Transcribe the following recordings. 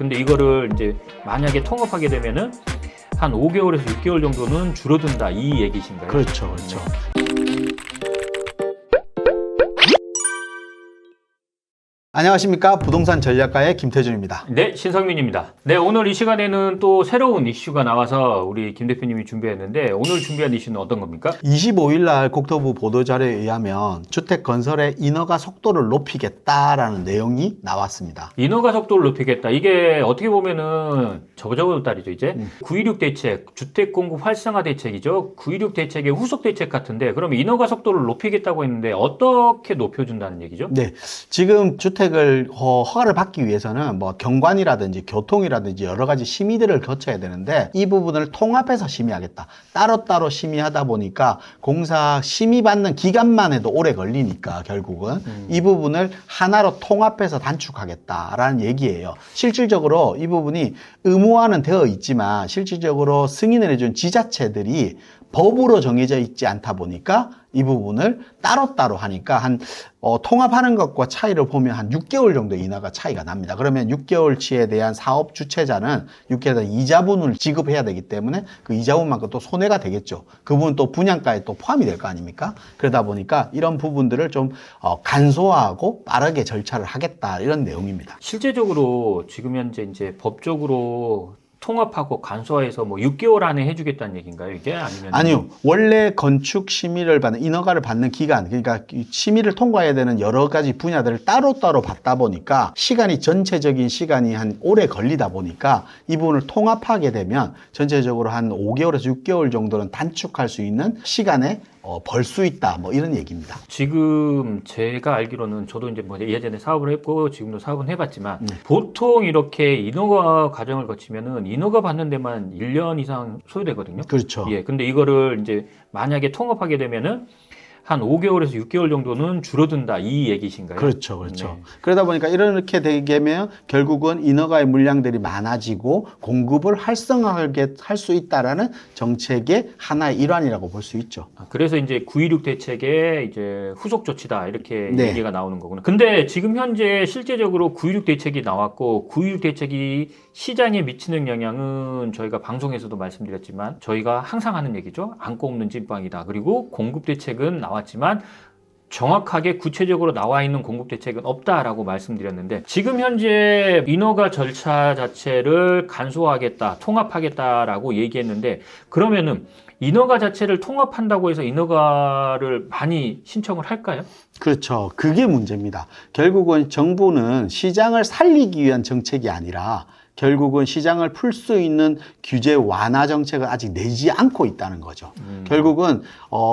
근데 이거를 이제 만약에 통합하게 되면은 한 5개월에서 6개월 정도는 줄어든다 이 얘기신가요? 그렇죠, 그렇죠. 안녕하십니까, 부동산 전략가의 김태준입니다. 네, 신성민입니다. 네, 오늘 이 시간에는 또 새로운 이슈가 나와서 우리 김 대표님이 준비했는데 오늘 준비한 이슈는 어떤 겁니까? 25일 날 국토부 보도자료에 의하면 주택 건설의 인허가 속도를 높이겠다라는 내용이 나왔습니다. 인허가 속도를 높이겠다. 이게 어떻게 보면은 저번 달이죠, 이제. 9.16 대책, 주택 공급 활성화 대책이죠. 9.16 대책의 후속 대책 같은데 그럼 인허가 속도를 높이겠다고 했는데 어떻게 높여준다는 얘기죠? 네, 지금 주택을 허가를 받기 위해서는 뭐 경관이라든지 교통이라든지 여러 가지 심의들을 거쳐야 되는데 이 부분을 통합해서 심의하겠다. 따로따로 심의하다 보니까 공사 심의받는 기간만 해도 오래 걸리니까 결국은 이 부분을 하나로 통합해서 단축하겠다라는 얘기예요. 실질적으로 이 부분이 의무화는 되어 있지만 실질적으로 승인을 해준 지자체들이 법으로 정해져 있지 않다 보니까 이 부분을 따로따로 하니까 통합하는 것과 차이를 보면 한 6개월 정도 인하가 차이가 납니다. 그러면 6개월치에 대한 사업 주체자는 6개월 이자분을 지급해야 되기 때문에 그 이자분만큼 또 손해가 되겠죠. 그 부분 또 분양가에 또 포함이 될 거 아닙니까? 그러다 보니까 이런 부분들을 좀 간소화하고 빠르게 절차를 하겠다 이런 내용입니다. 실제적으로 지금 현재 이제 법적으로 통합하고 간소화해서 뭐 6개월 안에 해주겠다는 얘기인가요, 이게? 아니요. 원래 건축 심의를 받는, 인허가를 받는 기간, 그러니까 심의를 통과해야 되는 여러 가지 분야들을 따로따로 받다 보니까 전체적인 시간이 한 오래 걸리다 보니까 이 부분을 통합하게 되면 전체적으로 한 5개월에서 6개월 정도는 단축할 수 있는 시간에 벌 수 있다, 뭐 이런 얘기입니다. 지금 제가 알기로는 저도 이제 뭐 예전에 사업을 했고 지금도 사업은 해봤지만 보통 이렇게 인허가 과정을 거치면은 인허가 받는 데만 1년 이상 소요되거든요. 그렇죠. 예. 근데 이거를 이제 만약에 통합하게 되면은 한 5개월에서 6개월 정도는 줄어든다 이 얘기신가요? 그렇죠, 그렇죠. 네. 그러다 보니까 이렇게 되면 결국은 인허가의 물량들이 많아지고 공급을 활성화하게 할 수 있다라는 정책의 하나의 일환이라고 볼 수 있죠. 그래서 이제 9.16 대책의 이제 후속 조치다 이렇게 네. 얘기가 나오는 거구나. 근데 지금 현재 실제적으로 9.16 대책이 나왔고 9.16 대책이 시장에 미치는 영향은 저희가 방송에서도 말씀드렸지만 저희가 항상 하는 얘기죠. 안고 없는 찐빵이다. 그리고 공급 대책은 나왔지만 정확하게 구체적으로 나와 있는 공급 대책은 없다라고 말씀드렸는데 지금 현재 인허가 절차 자체를 간소화하겠다, 통합하겠다라고 얘기했는데 그러면은 인허가 자체를 통합한다고 해서 인허가를 많이 신청을 할까요? 그렇죠. 그게 문제입니다. 결국은 정부는 시장을 살리기 위한 정책이 아니라 결국은 시장을 풀 수 있는 규제 완화 정책을 아직 내지 않고 있다는 거죠. 결국은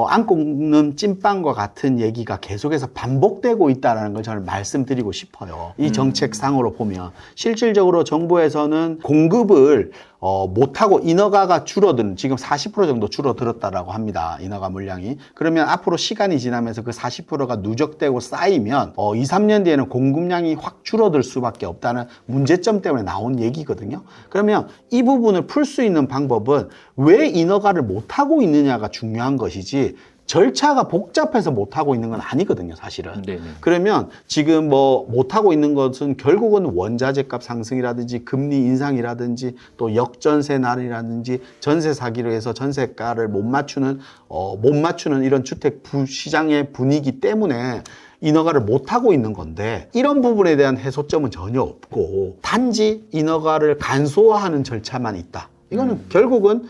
안고 없는 찐빵과 같은 얘기가 계속해서 반복되고 있다는 걸 저는 말씀드리고 싶어요. 이 정책상으로 보면 실질적으로 정부에서는 공급을 못하고 인허가가 지금 40% 정도 줄어들었다라고 합니다. 인허가 물량이. 그러면 앞으로 시간이 지나면서 그 40%가 누적되고 쌓이면 2, 3년 뒤에는 공급량이 확 줄어들 수밖에 없다는 문제점 때문에 나온 얘기거든요. 그러면 이 부분을 풀 수 있는 방법은 왜 인허가를 못하고 있느냐가 중요한 것이지 절차가 복잡해서 못하고 있는 건 아니거든요, 사실은. 네네. 그러면 지금 뭐 못하고 있는 것은 결국은 원자재 값 상승이라든지 금리 인상이라든지 또 역전세 날이라든지 전세 사기로 해서 전세가를 못 맞추는 이런 주택 시장의 분위기 때문에 인허가를 못하고 있는 건데 이런 부분에 대한 해소점은 전혀 없고 단지 인허가를 간소화하는 절차만 있다. 이거는 결국은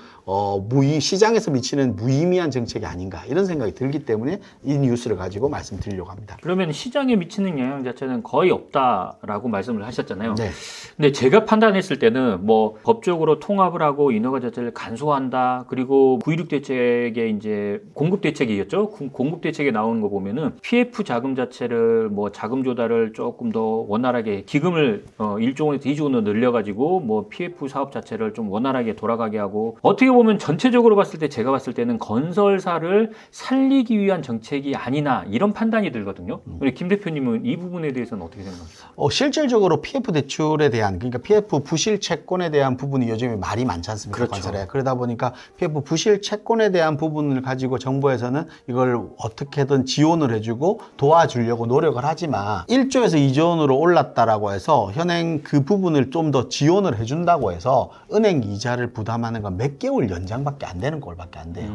시장에서 미치는 무의미한 정책이 아닌가 이런 생각이 들기 때문에 이 뉴스를 가지고 말씀드리려고 합니다. 그러면 시장에 미치는 영향 자체는 거의 없다라고 말씀을 하셨잖아요. 네. 근데 제가 판단했을 때는 뭐 법적으로 통합을 하고 인허가 자체를 간소화한다. 그리고 9.16 대책의 이제 공급 대책이었죠. 공급 대책에 나오는 거 보면은 PF 자금 자체를 뭐 자금 조달을 조금 더 원활하게 기금을 1조 원에서 2조 원으로 늘려가지고 뭐 PF 사업 자체를 좀 원활하게 돌아가게 하고 어떻게 보면 전체적으로 봤을 때 제가 봤을 때는 건설사를 살리기 위한 정책이 아니나 이런 판단이 들거든요. 우리 김 대표님은 이 부분에 대해서는 어떻게 생각하세요? 실질적으로 PF 대출에 대한, 그러니까 PF 부실 채권에 대한 부분이 요즘에 말이 많지 않습니까? 그렇죠. 건설에. 그러다 보니까 PF 부실 채권에 대한 부분을 가지고 정부에서는 이걸 어떻게든 지원을 해주고 도와주려고 노력을 하지만 1조에서 2조 원으로 올랐다라고 해서 현행 그 부분을 좀 더 지원을 해준다고 해서 은행 이자를 부담하는 건 몇 개월 연장밖에 안 되는 꼴밖에 안 돼요.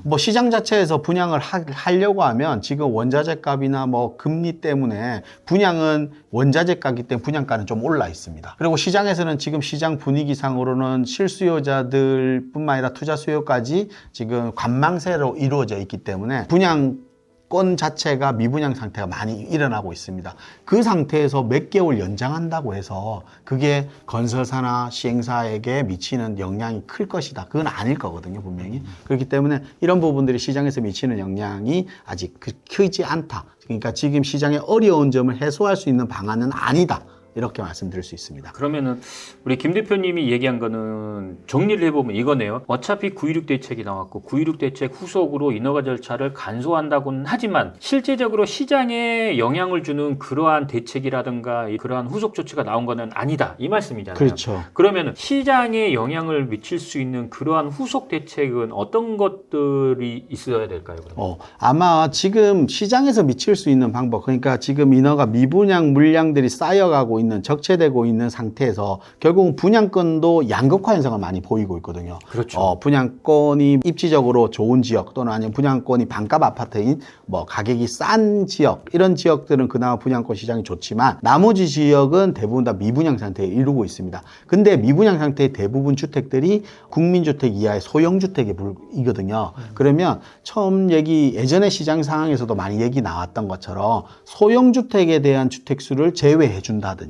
뭐 시장 자체에서 분양을 하려고 하면 지금 원자재 값이나 뭐 금리 때문에 분양은 원자재 값이기 때문에 분양가는 좀 올라 있습니다. 그리고 시장에서는 지금 시장 분위기상으로는 실수요자들뿐만 아니라 투자 수요까지 지금 관망세로 이루어져 있기 때문에 분양권 자체가 미분양 상태가 많이 일어나고 있습니다. 그 상태에서 몇 개월 연장한다고 해서 그게 건설사나 시행사에게 미치는 영향이 클 것이다. 그건 아닐 거거든요, 분명히. 그렇기 때문에 이런 부분들이 시장에서 미치는 영향이 아직 크지 않다. 그러니까 지금 시장의 어려운 점을 해소할 수 있는 방안은 아니다. 이렇게 말씀드릴 수 있습니다. 그러면은 우리 김 대표님이 얘기한 거는 정리를 해보면 이거네요. 어차피 9.16 대책이 나왔고 9.16 대책 후속으로 인허가 절차를 간소화한다고는 하지만 실제적으로 시장에 영향을 주는 그러한 대책이라든가 그러한 후속 조치가 나온 거는 아니다. 이 말씀이잖아요. 그렇죠. 그러면은 시장에 영향을 미칠 수 있는 그러한 후속 대책은 어떤 것들이 있어야 될까요? 그러면? 아마 지금 시장에서 미칠 수 있는 방법, 그러니까 지금 인허가 미분양 물량들이 쌓여가고 있는, 적체되고 있는 상태에서 결국은 분양권도 양극화 현상을 많이 보이고 있거든요. 그렇죠. 분양권이 입지적으로 좋은 지역 또는 아니면 분양권이 반값 아파트인 뭐 가격이 싼 지역, 이런 지역들은 그나마 분양권 시장이 좋지만 나머지 지역은 대부분 다 미분양 상태에 이르고 있습니다. 근데 미분양 상태의 대부분 주택들이 국민주택 이하의 소형주택이거든요. 그러면 처음 예전에 시장 상황에서도 많이 얘기 나왔던 것처럼 소형주택에 대한 주택수를 제외해 준다든지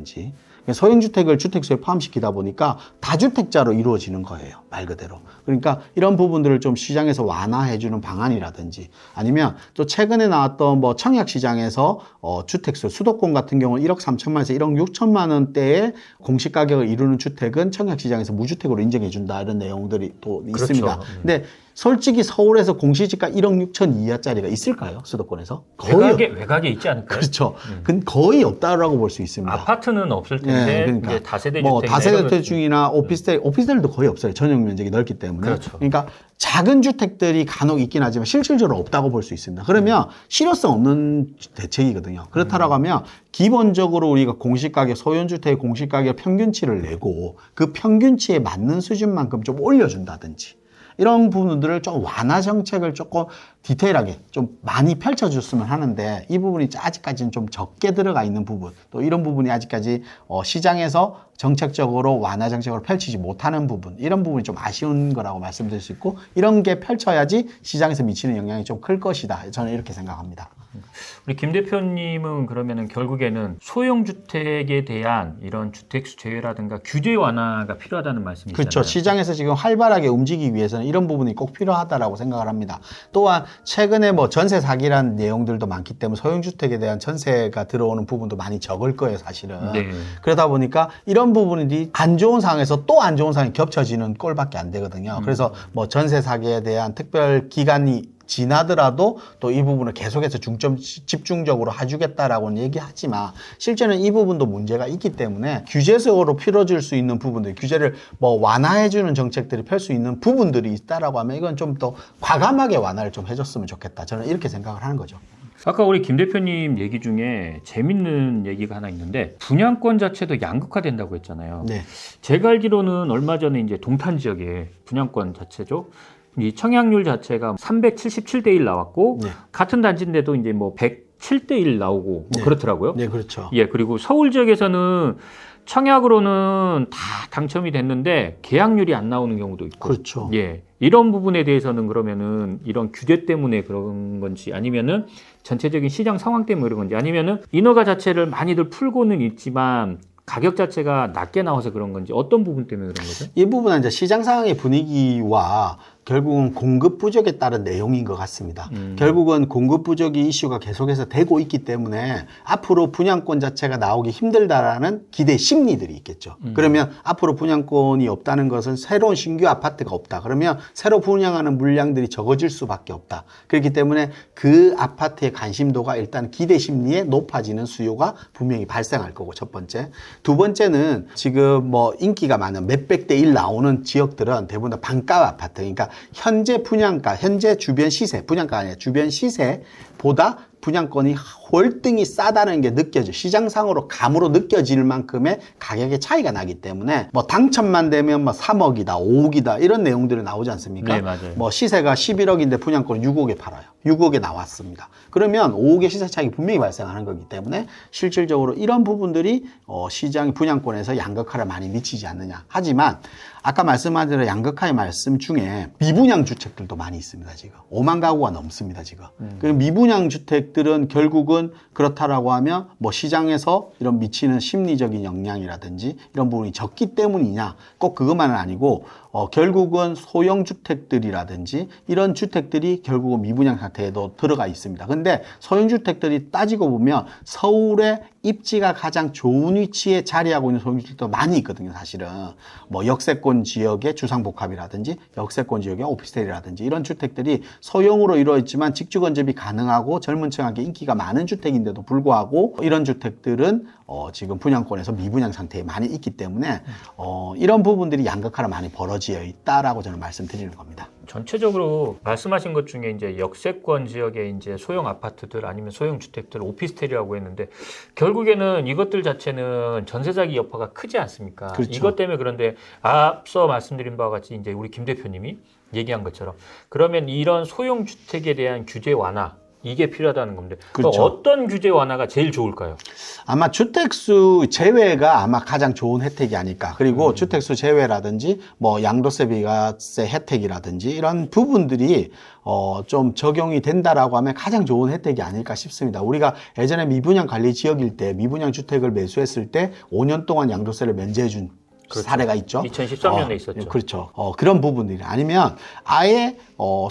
소형주택을 주택수에 포함시키다 보니까 다주택자로 이루어지는 거예요. 말 그대로. 그러니까 이런 부분들을 좀 시장에서 완화해주는 방안이라든지 아니면 또 최근에 나왔던 뭐 청약시장에서 주택수, 수도권 같은 경우는 1억 3천만에서 1억 6천만 원대의 공시가격을 이루는 주택은 청약시장에서 무주택으로 인정해준다. 이런 내용들이 또 있습니다. 그렇죠. 근데 솔직히 서울에서 공시지가 1억 6천 이하짜리가 있을까요? 수도권에서? 외곽에 있지 않을까요? 그렇죠. 근데 거의 없다라고 볼 수 있습니다. 아파트는 없을 텐데 그러니까 이제 다세대 뭐 주택이나 다세대 중이나 오피스텔도 거의 없어요. 전용 면적이 넓기 때문에. 그렇죠. 그러니까 작은 주택들이 간혹 있긴 하지만 실질적으로 없다고 볼 수 있습니다. 그러면 실효성 없는 대책이거든요. 그렇다라고 하면 기본적으로 우리가 공시가격, 소형주택의 공시가격 평균치를 내고 그 평균치에 맞는 수준만큼 좀 올려준다든지 이런 부분들을 좀 완화 정책을 조금 디테일하게 좀 많이 펼쳐줬으면 하는데 이 부분이 아직까지는 좀 적게 들어가 있는 부분, 또 이런 부분이 아직까지 시장에서 정책적으로 완화 정책을 펼치지 못하는 부분, 이런 부분이 좀 아쉬운 거라고 말씀드릴 수 있고 이런 게 펼쳐야지 시장에서 미치는 영향이 좀 클 것이다. 저는 이렇게 생각합니다. 우리 김 대표님은 그러면은 결국에는 소형주택에 대한 이런 주택수 제외라든가 규제 완화가 필요하다는 말씀이시잖아요. 그렇죠. 시장에서 지금 활발하게 움직이기 위해서는 이런 부분이 꼭 필요하다라고 생각을 합니다. 또한 최근에 뭐 전세 사기란 내용들도 많기 때문에 소형주택에 대한 전세가 들어오는 부분도 많이 적을 거예요, 사실은. 네. 그러다 보니까 이런 부분이 안 좋은 상황에서 또 안 좋은 상황이 겹쳐지는 꼴밖에 안 되거든요. 그래서 뭐 전세 사기에 대한 특별 기간이 지나더라도 또 이 부분을 계속해서 집중적으로 해주겠다라고는 얘기하지만 실제는 이 부분도 문제가 있기 때문에 규제적으로 풀어줄 수 있는 부분들, 규제를 뭐 완화해주는 정책들이 펼 수 있는 부분들이 있다라고 하면 이건 좀 더 과감하게 완화를 좀 해줬으면 좋겠다. 저는 이렇게 생각을 하는 거죠. 아까 우리 김 대표님 얘기 중에 재밌는 얘기가 하나 있는데 분양권 자체도 양극화된다고 했잖아요. 네. 제가 알기로는 얼마 전에 이제 동탄 지역에 분양권 자체죠. 이 청약률 자체가 377대 1 나왔고 네. 같은 단지인데도 이제 뭐 107대 1 나오고 뭐 네. 그렇더라고요. 네, 그렇죠. 예, 그리고 서울 지역에서는 청약으로는 다 당첨이 됐는데 계약률이 안 나오는 경우도 있고. 그렇죠. 예. 이런 부분에 대해서는 그러면은 이런 규제 때문에 그런 건지 아니면은 전체적인 시장 상황 때문에 그런 건지 아니면은 인허가 자체를 많이들 풀고는 있지만 가격 자체가 낮게 나와서 그런 건지 어떤 부분 때문에 그런 거죠? 이 부분은 이제 시장 상황의 분위기와 결국은 공급 부족에 따른 내용인 것 같습니다. 결국은 공급 부족이 이슈가 계속해서 되고 있기 때문에 앞으로 분양권 자체가 나오기 힘들다라는 기대 심리들이 있겠죠. 그러면 앞으로 분양권이 없다는 것은 새로운 신규 아파트가 없다. 그러면 새로 분양하는 물량들이 적어질 수밖에 없다. 그렇기 때문에 그 아파트의 관심도가 일단 기대 심리에 높아지는 수요가 분명히 발생할 거고, 첫 번째. 두 번째는 지금 뭐 인기가 많은 몇백 대 1 나오는 지역들은 대부분 다 반가 아파트. 그러니까 현재 분양가, 현재 주변 시세, 분양가가 아니라 주변 시세보다 분양권이 월등히 싸다는 게 느껴져. 시장상으로 감으로 느껴질 만큼의 가격의 차이가 나기 때문에 뭐 당첨만 되면 뭐 3억이다, 5억이다 이런 내용들이 나오지 않습니까? 네, 맞아요. 뭐 시세가 11억인데 분양권을 6억에 팔아요. 6억에 나왔습니다. 그러면 5억의 시세 차익이 분명히 발생하는 거기 때문에 실질적으로 이런 부분들이 시장 분양권에서 양극화를 많이 미치지 않느냐. 하지만 아까 말씀하신 대로 양극화의 말씀 중에 미분양 주택들도 많이 있습니다. 지금 5만 가구가 넘습니다. 지금. 그 미분양 주택들은 결국은 그렇다라고 하면 뭐 시장에서 이런 미치는 심리적인 영향이라든지 이런 부분이 적기 때문이냐, 꼭 그것만은 아니고 결국은 소형 주택들이라든지 이런 주택들이 결국은 미분양 상태에도 들어가 있습니다. 근데 소형 주택들이 따지고 보면 서울의 입지가 가장 좋은 위치에 자리하고 있는 소형 주택도 많이 있거든요. 사실은 뭐 역세권 지역의 주상복합이라든지 역세권 지역의 오피스텔이라든지 이런 주택들이 소형으로 이루어있지만 직주 건접이 가능하고 젊은 층에게 인기가 많은 주택인데도 불구하고 이런 주택들은 지금 분양권에서 미분양 상태에 많이 있기 때문에 이런 부분들이 양극화를 많이 벌어지어 있다라고 저는 말씀드리는 겁니다. 전체적으로 말씀하신 것 중에 이제 역세권 지역의 이제 소형 아파트들 아니면 소형 주택들, 오피스텔이라고 했는데 결국에는 이것들 자체는 전세 사기 여파가 크지 않습니까? 그렇죠. 이것 때문에 그런데 앞서 말씀드린 바와 같이 이제 우리 김 대표님이 얘기한 것처럼 그러면 이런 소형 주택에 대한 규제 완화 이게 필요하다는 겁니다. 그렇죠. 어떤 규제 완화가 제일 좋을까요? 아마 주택수 제외가 아마 가장 좋은 혜택이 아닐까. 그리고 주택수 제외라든지 뭐 양도세 비과세 혜택이라든지 이런 부분들이 좀 적용이 된다라고 하면 가장 좋은 혜택이 아닐까 싶습니다. 우리가 예전에 미분양 관리 지역일 때 미분양 주택을 매수했을 때 5년 동안 양도세를 면제해 준 그렇죠. 사례가 있죠. 2013년에 있었죠. 그렇죠. 그런 부분들이 아니면 아예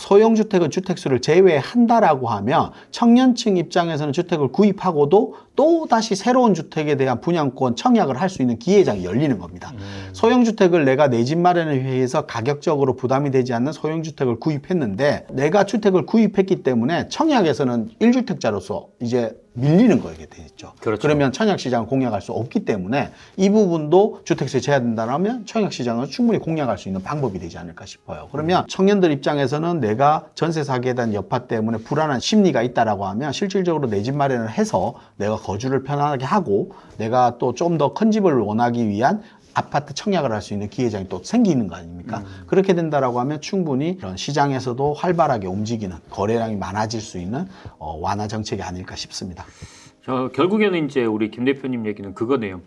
소형주택은 주택수를 제외한다라고 하면 청년층 입장에서는 주택을 구입하고도 또 다시 새로운 주택에 대한 분양권 청약을 할 수 있는 기회장이 열리는 겁니다. 소형주택을 내가 내 집 마련을 위해서 가격적으로 부담이 되지 않는 소형주택을 구입했는데 내가 주택을 구입했기 때문에 청약에서는 1주택자로서 이제 밀리는 거게 되겠죠. 그렇죠. 그러면 청약시장을 공략할 수 없기 때문에 이 부분도 주택수에 제한된다면 청약시장을 충분히 공략할 수 있는 방법이 되지 않을까 싶어요. 그러면 청년들 입장에서는 내가 전세 사기에 대한 여파 때문에 불안한 심리가 있다라고 하면 실질적으로 내 집 마련을 해서 내가 거주를 편안하게 하고 내가 또 좀 더 큰 집을 원하기 위한 아파트 청약을 할 수 있는 기회장이 또 생기는 거 아닙니까? 그렇게 된다라고 하면 충분히 이런 시장에서도 활발하게 움직이는 거래량이 많아질 수 있는 완화 정책이 아닐까 싶습니다. 결국에는 이제 우리 김 대표님 얘기는 그거네요.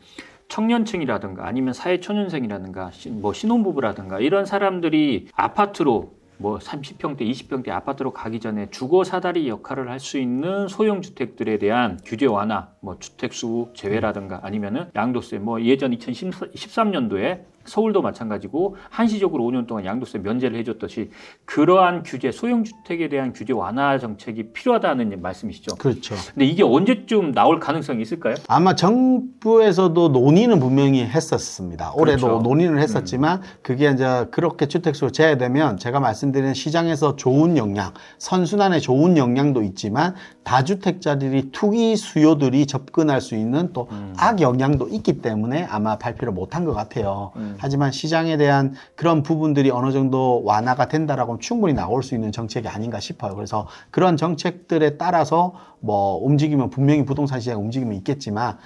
청년층이라든가 아니면 사회초년생이라든가 뭐 신혼부부라든가 이런 사람들이 아파트로 뭐 30평대, 20평대 아파트로 가기 전에 주거 사다리 역할을 할 수 있는 소형 주택들에 대한 규제 완화, 뭐 주택수 제외라든가 아니면은 양도세, 뭐 예전 2013년도에 서울도 마찬가지고 한시적으로 5년 동안 양도세 면제를 해줬듯이 그러한 규제, 소형 주택에 대한 규제 완화 정책이 필요하다는 말씀이시죠? 그렇죠. 근데 이게 언제쯤 나올 가능성이 있을까요? 아마 정부에서도 논의는 분명히 했었습니다. 올해도 그렇죠. 논의는 했었지만 그게 이제 그렇게 주택수로 제외되면 제가 말씀드린 시장에서 좋은 영향, 선순환의 좋은 영향도 있지만 다주택자들이 투기 수요들이 접근할 수 있는 또 악영향도 있기 때문에 아마 발표를 못한 것 같아요. 하지만 시장에 대한 그런 부분들이 어느 정도 완화가 된다라고 하면 충분히 나올 수 있는 정책이 아닌가 싶어요. 그래서 그런 정책들에 따라서 뭐 움직이면 분명히 부동산 시장 움직임이 있겠지만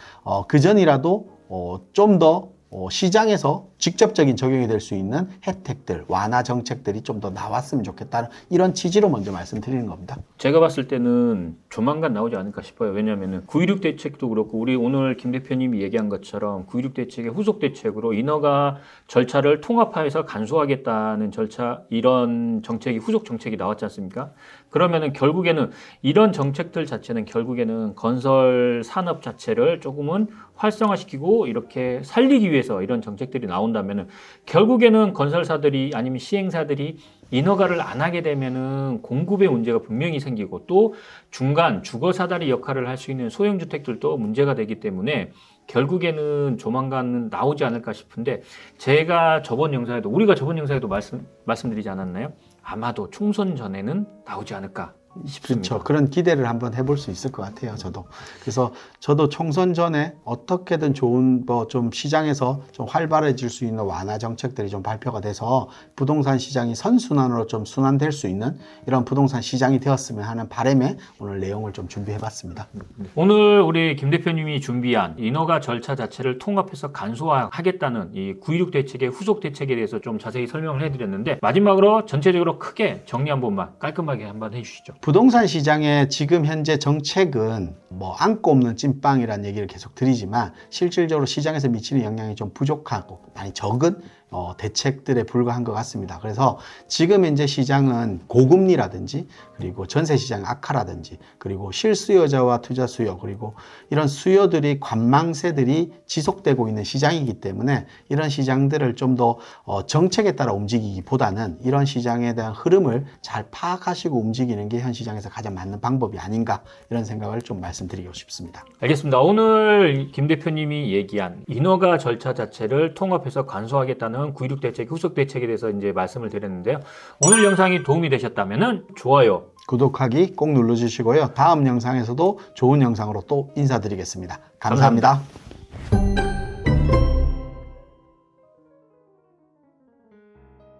그 전이라도 좀 더 시장에서 직접적인 적용이 될 수 있는 혜택들, 완화 정책들이 좀 더 나왔으면 좋겠다는 이런 취지로 먼저 말씀드리는 겁니다. 제가 봤을 때는 조만간 나오지 않을까 싶어요. 왜냐하면 9.16 대책도 그렇고 우리 오늘 김 대표님이 얘기한 것처럼 9.16 대책의 후속 대책으로 인허가 절차를 통합화해서 간소화하겠다는 절차 이런 정책이 후속 정책이 나왔지 않습니까? 그러면은 결국에는 이런 정책들 자체는 결국에는 건설 산업 자체를 조금은 활성화시키고 이렇게 살리기 위해서 이런 정책들이 나온다면은 결국에는 건설사들이 아니면 시행사들이 인허가를 안 하게 되면은 공급의 문제가 분명히 생기고 또 중간 주거 사다리 역할을 할 수 있는 소형 주택들도 문제가 되기 때문에 결국에는 조만간 나오지 않을까 싶은데 제가 저번 영상에도 우리가 저번 영상에도 말씀드리지 않았나요? 아마도 총선 전에는 나오지 않을까 싶습니다. 그렇죠. 그런 기대를 한번 해볼 수 있을 것 같아요. 저도. 그래서 저도 총선 전에 어떻게든 좋은 뭐 좀 시장에서 좀 활발해질 수 있는 완화 정책들이 좀 발표가 돼서 부동산 시장이 선순환으로 좀 순환될 수 있는 이런 부동산 시장이 되었으면 하는 바람에 오늘 내용을 좀 준비해봤습니다. 오늘 우리 김 대표님이 준비한 인허가 절차 자체를 통합해서 간소화하겠다는 이 9.16 대책의 후속 대책에 대해서 좀 자세히 설명을 해드렸는데 마지막으로 전체적으로 크게 정리 한 번만 깔끔하게 한번 해주시죠. 부동산 시장의 지금 현재 정책은 뭐 안고 없는 찐빵이라는 얘기를 계속 드리지만 실질적으로 시장에서 미치는 영향이 좀 부족하고 많이 적은 대책들에 불과한 것 같습니다. 그래서 지금 현재 시장은 고금리라든지 그리고 전세 시장 악화라든지 그리고 실수요자와 투자 수요 그리고 이런 수요들이 관망세들이 지속되고 있는 시장이기 때문에 이런 시장들을 좀 더 정책에 따라 움직이기보다는 이런 시장에 대한 흐름을 잘 파악하시고 움직이는 게 현 시장에서 가장 맞는 방법이 아닌가 이런 생각을 좀 말씀드리고 싶습니다. 알겠습니다. 오늘 김 대표님이 얘기한 인허가 절차 자체를 통합해서 간소화하겠다는 9.16 대책, 후속 대책에 대해서 이제 말씀을 드렸는데요. 오늘 영상이 도움이 되셨다면 좋아요, 구독하기 꼭 눌러주시고요. 다음 영상에서도 좋은 영상으로 또 인사드리겠습니다. 감사합니다.